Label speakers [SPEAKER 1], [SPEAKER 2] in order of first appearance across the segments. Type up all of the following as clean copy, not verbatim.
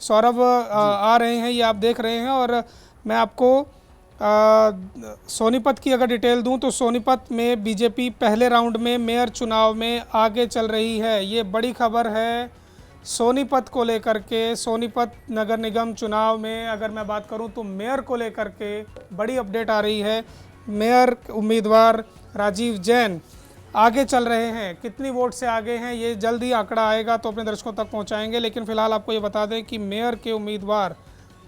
[SPEAKER 1] सौरभ आ रहे हैं, ये आप देख रहे हैं। और मैं आपको सोनीपत की अगर डिटेल दूं तो सोनीपत में बीजेपी पहले राउंड में मेयर चुनाव में आगे चल रही है। ये बड़ी खबर है सोनीपत को लेकर के। सोनीपत नगर निगम चुनाव में अगर मैं बात करूं तो मेयर को लेकर के बड़ी अपडेट आ रही है। मेयर उम्मीदवार राजीव जैन आगे चल रहे हैं। कितनी वोट से आगे हैं ये जल्द ही आंकड़ा आएगा तो अपने दर्शकों तक पहुंचाएंगे, लेकिन फिलहाल आपको ये बता दें कि मेयर के उम्मीदवार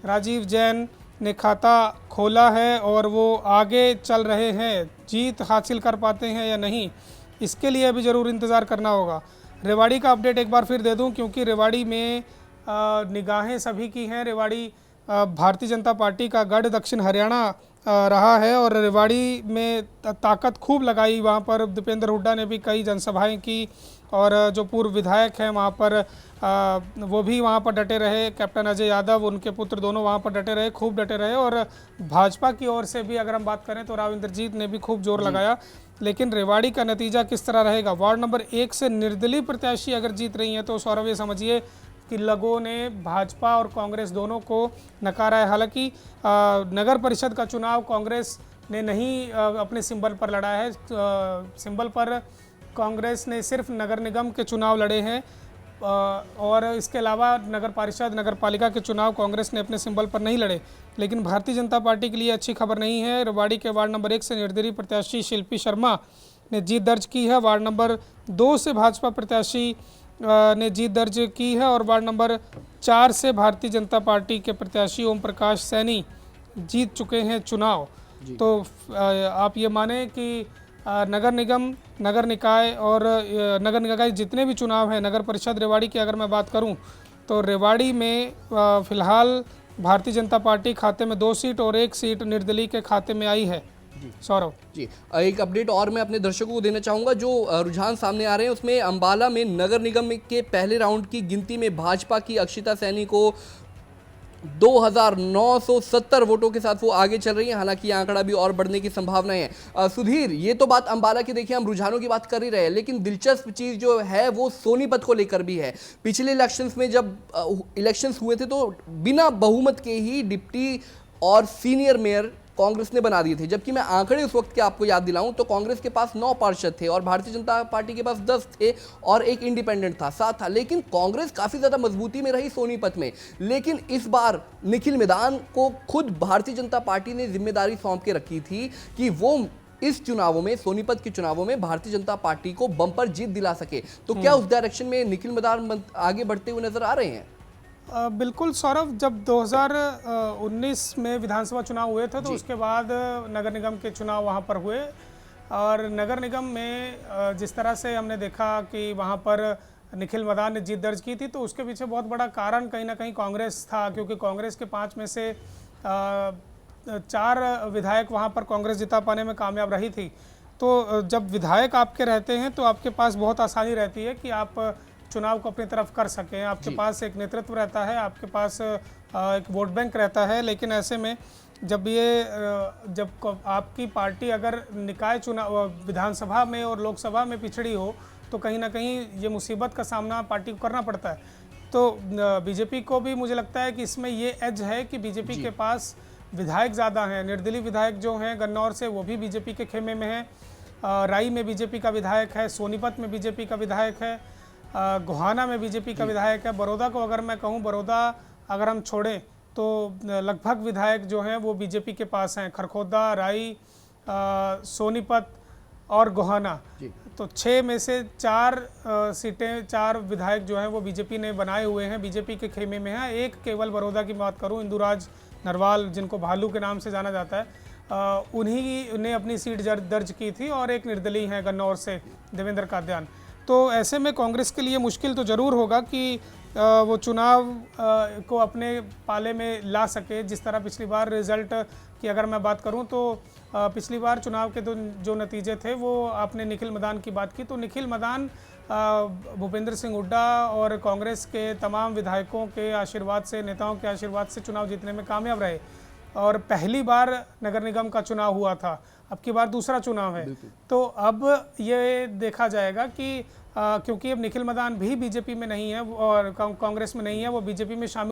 [SPEAKER 1] राजीव जैन ने खाता खोला है और वो आगे चल रहे हैं। जीत हासिल कर पाते हैं या नहीं, इसके लिए अभी ज़रूर इंतज़ार करना होगा। रेवाड़ी का अपडेट एक बार फिर दे दूं, क्योंकि रेवाड़ी में निगाहें सभी की हैं। रेवाड़ी भारतीय जनता पार्टी का गढ़ दक्षिण हरियाणा रहा है और रेवाड़ी में ताकत खूब लगाई। वहाँ पर दीपेंद्र हुड्डा ने भी कई जनसभाएं की और जो पूर्व विधायक हैं वहाँ पर वो भी वहाँ पर डटे रहे। कैप्टन अजय यादव, उनके पुत्र, दोनों वहाँ पर डटे रहे, खूब डटे रहे। और भाजपा की ओर से भी अगर हम बात करें तो राव इंद्रजीत ने भी खूब जोर लगाया। लेकिन रेवाड़ी का नतीजा किस तरह रहेगा? वार्ड नंबर 1 से निर्दलीय प्रत्याशी अगर जीत रही हैं तो सौरभ ये समझिए कि लोगों ने भाजपा और कांग्रेस दोनों को नकारा है। हालांकि नगर परिषद का चुनाव कांग्रेस ने नहीं अपने सिंबल पर लड़ा है। सिंबल पर कांग्रेस ने सिर्फ नगर निगम के चुनाव लड़े हैं और इसके अलावा नगर परिषद, नगर पालिका के चुनाव कांग्रेस ने अपने सिंबल पर नहीं लड़े। लेकिन भारतीय जनता पार्टी के लिए अच्छी खबर नहीं है। रेवाड़ी के वार्ड नंबर 1 से निर्दलीय प्रत्याशी शिल्पी शर्मा ने जीत दर्ज की है। वार्ड नंबर 2 से भाजपा प्रत्याशी ने जीत दर्ज की है और वार्ड नंबर 4 से भारतीय जनता पार्टी के प्रत्याशी ओम प्रकाश सैनी जीत चुके हैं चुनाव। तो आप ये माने कि नगर निगम, नगर निकाय और नगर निकाय जितने भी चुनाव हैं, नगर परिषद रेवाड़ी की अगर मैं बात करूं तो रेवाड़ी में फिलहाल भारतीय जनता पार्टी खाते में 2 सीट और 1 सीट निर्दलीय के खाते में आई है। सौरभ
[SPEAKER 2] जी, एक अपडेट और मैं अपने दर्शकों को देना चाहूंगा। जो रुझान सामने आ रहे हैं उसमें अंबाला में नगर निगम के पहले राउंड की गिनती में भाजपा की अक्षिता सैनी को 2970 वोटों के साथ वो आगे चल रही है। हालांकि आंकड़ा भी और बढ़ने की संभावनाएं हैं। सुधीर, ये तो बात अंबाला की देखिए, हम रुझानों की बात कर ही रहे हैं, लेकिन दिलचस्प चीज जो है वो सोनीपत को लेकर भी है। पिछले इलेक्शंस में जब इलेक्शंस हुए थे तो बिना बहुमत के ही डिप्टी और सीनियर मेयर कांग्रेस ने बना दिए थे। जबकि मैं आंकड़े उस वक्त के आपको याद दिलाऊं तो कांग्रेस के पास 9 पार्षद थे और भारतीय जनता पार्टी के पास 10 थे और एक इंडिपेंडेंट था, 7 था। लेकिन कांग्रेस काफी ज्यादा मजबूती में रही सोनीपत में। लेकिन इस बार निखिल मैदान को खुद भारतीय जनता पार्टी ने जिम्मेदारी सौंप के रखी थी कि वो इस चुनावों में, सोनीपत के चुनावों में भारतीय जनता पार्टी को बम्पर जीत दिला सके। तो क्या उस डायरेक्शन में निखिल मैदान आगे बढ़ते हुए नजर आ रहे हैं?
[SPEAKER 1] बिल्कुल सौरभ, जब 2019 में विधानसभा चुनाव हुए थे तो उसके बाद नगर निगम के चुनाव वहाँ पर हुए और नगर निगम में जिस तरह से हमने देखा कि वहाँ पर निखिल मैदान ने जीत दर्ज की थी तो उसके पीछे बहुत बड़ा कारण कहीं ना कहीं कांग्रेस था, क्योंकि कांग्रेस के 5 में से 4 विधायक वहाँ पर कांग्रेस जिता पाने में कामयाब रही थी। तो जब विधायक आपके रहते हैं तो आपके पास बहुत आसानी रहती है कि आप चुनाव को अपनी तरफ कर सकें। आपके पास एक नेतृत्व रहता है, आपके पास एक वोट बैंक रहता है। लेकिन ऐसे में जब आपकी पार्टी अगर निकाय चुनाव, विधानसभा में और लोकसभा में पिछड़ी हो तो कहीं ना कहीं ये मुसीबत का सामना पार्टी को करना पड़ता है। तो बीजेपी को भी मुझे लगता है कि इसमें ये एज है कि बीजेपी के पास विधायक ज़्यादा हैं। निर्दलीय विधायक जो हैं गन्नौर से, वो भी बीजेपी के खेमे में हैं। राई में बीजेपी का विधायक है, सोनीपत में बीजेपी का विधायक है, गोहाना में बीजेपी का विधायक है। बड़ौदा को अगर मैं कहूं, बड़ौदा अगर हम छोड़ें तो लगभग विधायक जो हैं वो बीजेपी के पास हैं। खरखोदा, राई, सोनीपत और गोहाना, तो 6 में से 4 सीटें, 4 विधायक जो हैं वो बीजेपी ने बनाए हुए हैं, बीजेपी के खेमे में हैं। एक केवल बड़ौदा की बात करूं, इंदुराज नरवाल, जिनको भालू के नाम से जाना जाता है, उन्हीं ने अपनी सीट दर्ज की थी और एक निर्दलीय हैं गन्नौर से, देवेंद्र काद्यान। तो ऐसे में कांग्रेस के लिए मुश्किल तो ज़रूर होगा कि वो चुनाव को अपने पाले में ला सके। जिस तरह पिछली बार रिज़ल्ट की अगर मैं बात करूं तो पिछली बार चुनाव के जो नतीजे थे वो आपने निखिल मैदान की बात की, तो निखिल मैदान भूपेंद्र सिंह हुड्डा और कांग्रेस के तमाम विधायकों के आशीर्वाद से, नेताओं के आशीर्वाद से चुनाव जीतने में कामयाब रहे। और पहली बार नगर निगम का चुनाव हुआ था, अब की बार दूसरा चुनाव है। तो अब ये देखा जाएगा कि क्योंकि अब निखिल मैदान भी बीजेपी में नहीं है और कांग्रेस में नहीं है, वो बीजेपी में शामिल